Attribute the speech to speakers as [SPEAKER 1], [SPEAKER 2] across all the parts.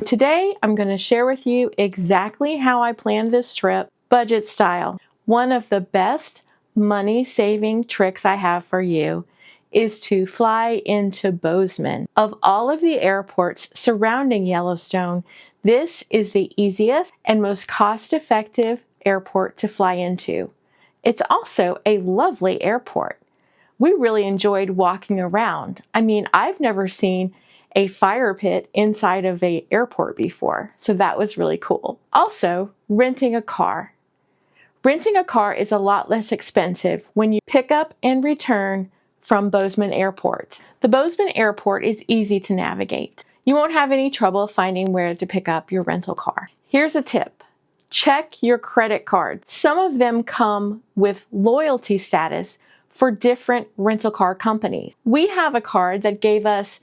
[SPEAKER 1] Today, I'm going to share with you exactly how I planned this trip, budget style. One of the best money-saving tricks I have for you is to fly into Bozeman. Of all of the airports surrounding Yellowstone, this is the easiest and most cost-effective airport to fly into. It's also a lovely airport. We really enjoyed walking around. I've never seen a fire pit inside of an airport before, so that was really cool. Also, renting a car. Renting a car is a lot less expensive when you pick up and return from Bozeman Airport. The Bozeman Airport is easy to navigate. You won't have any trouble finding where to pick up your rental car. Here's a tip. Check your credit card. Some of them come with loyalty status for different rental car companies. We have a card that gave us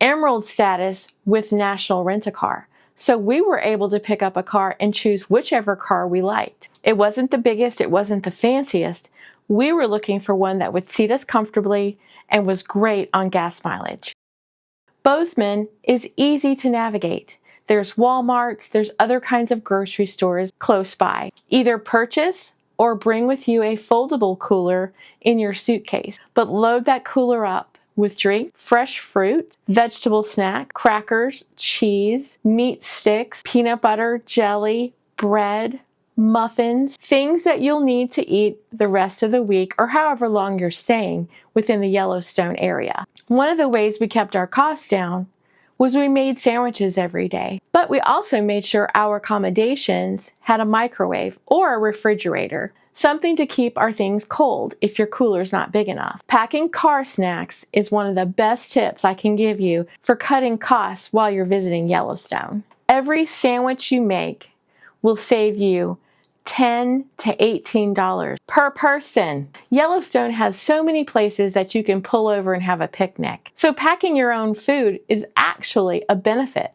[SPEAKER 1] Emerald status with National Rent-A-Car. So we were able to pick up a car and choose whichever car we liked. It wasn't the biggest, it wasn't the fanciest. We were looking for one that would seat us comfortably and was great on gas mileage. Bozeman is easy to navigate. There's Walmarts, there's other kinds of grocery stores close by. Either purchase or bring with you a foldable cooler in your suitcase, but load that cooler up with drink, fresh fruit, vegetable snack, crackers, cheese, meat sticks, peanut butter, jelly, bread, muffins, things that you'll need to eat the rest of the week or however long you're staying within the Yellowstone area. One of the ways we kept our costs down was we made sandwiches every day, but we also made sure our accommodations had a microwave or a refrigerator, something to keep our things cold if your cooler's not big enough. Packing car snacks is one of the best tips I can give you for cutting costs while you're visiting Yellowstone. Every sandwich you make will save you $10 to $18 per person. Yellowstone has so many places that you can pull over and have a picnic. So packing your own food is actually a benefit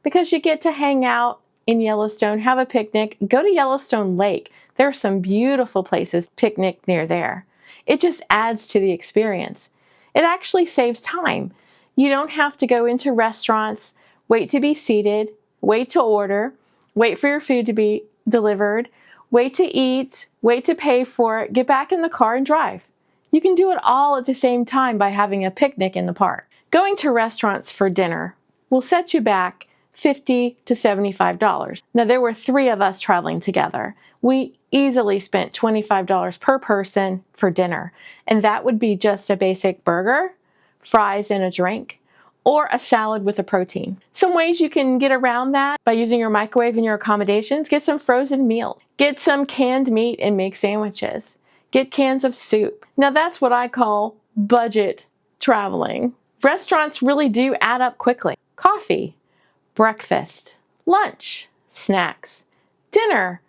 [SPEAKER 1] because you get to hang out in Yellowstone, have a picnic, go to Yellowstone Lake. There are some beautiful places to picnic near there. It just adds to the experience. It actually saves time. You don't have to go into restaurants, wait to be seated, wait to order, wait for your food to be delivered, wait to eat, wait to pay for it, get back in the car and drive. You can do it all at the same time by having a picnic in the park. Going to restaurants for dinner will set you back $50 to $75. Now, there were 3 of us traveling together. We easily spent $25 per person for dinner, and that would be just a basic burger, fries, and a drink, or a salad with a protein. Some ways you can get around that by using your microwave in your accommodations: get some frozen meals, get some canned meat and make sandwiches, get cans of soup. Now that's what I call budget traveling. Restaurants really do add up quickly. Coffee, breakfast, lunch, snacks, dinner,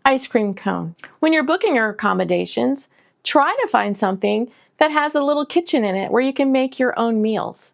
[SPEAKER 1] ice cream cone. When you're booking your accommodations, try to find something that has a little kitchen in it where you can make your own meals.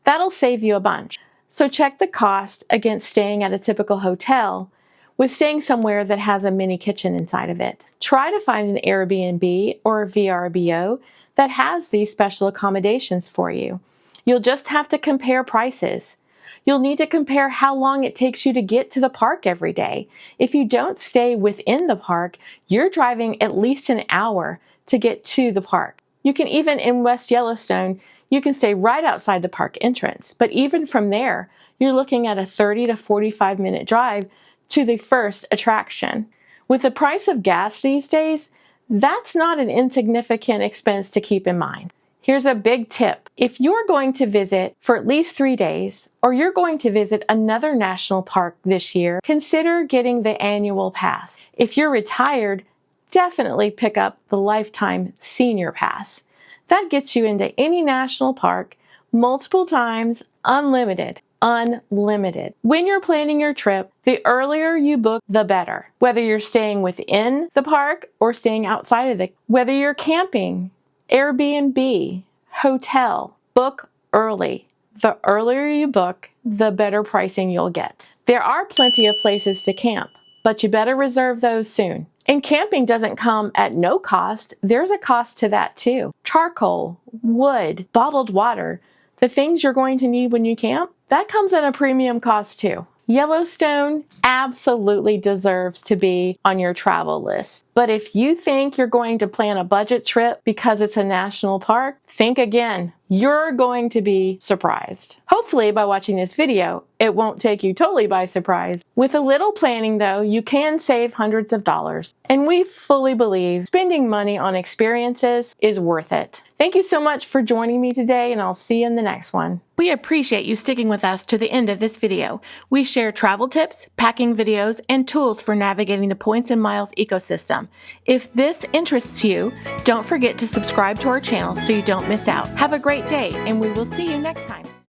[SPEAKER 1] That'll save you a bunch. So check the cost against staying at a typical hotel with staying somewhere that has a mini kitchen inside of it. Try to find an Airbnb or a VRBO that has these special accommodations for you. You'll just have to compare prices. You'll need to compare how long it takes you to get to the park every day. If you don't stay within the park, you're driving at least an hour to get to the park. You can even, in West Yellowstone, you can stay right outside the park entrance. But even from there, you're looking at a 30 to 45 minute drive to the first attraction. With the price of gas these days, that's not an insignificant expense to keep in mind. Here's a big tip. If you're going to visit for at least 3 days, or you're going to visit another national park this year, consider getting the annual pass. If you're retired, definitely pick up the lifetime senior pass. That gets you into any national park multiple times, unlimited. Unlimited. When you're planning your trip, the earlier you book, the better. Whether you're staying within the park or staying outside of it, whether you're camping, Airbnb, hotel, book early. The earlier you book, the better pricing you'll get. There are plenty of places to camp, but you better reserve those soon. And camping doesn't come at no cost. There's a cost to that too. Charcoal, wood, bottled water, the things you're going to need when you camp, that comes at a premium cost too. Yellowstone absolutely deserves to be on your travel list. But if you think you're going to plan a budget trip because it's a national park, think again. You're going to be surprised. Hopefully, by watching this video, it won't take you totally by surprise. With a little planning, though, you can save hundreds of dollars. And we fully believe spending money on experiences is worth it. Thank you so much for joining me today, and I'll see you in the next one. We appreciate you sticking with us to the end of this video. We share travel tips, packing videos, and tools for navigating the points and miles ecosystem. If this interests you, don't forget to subscribe to our channel so you don't miss out. Have a great day, and we will see you next time.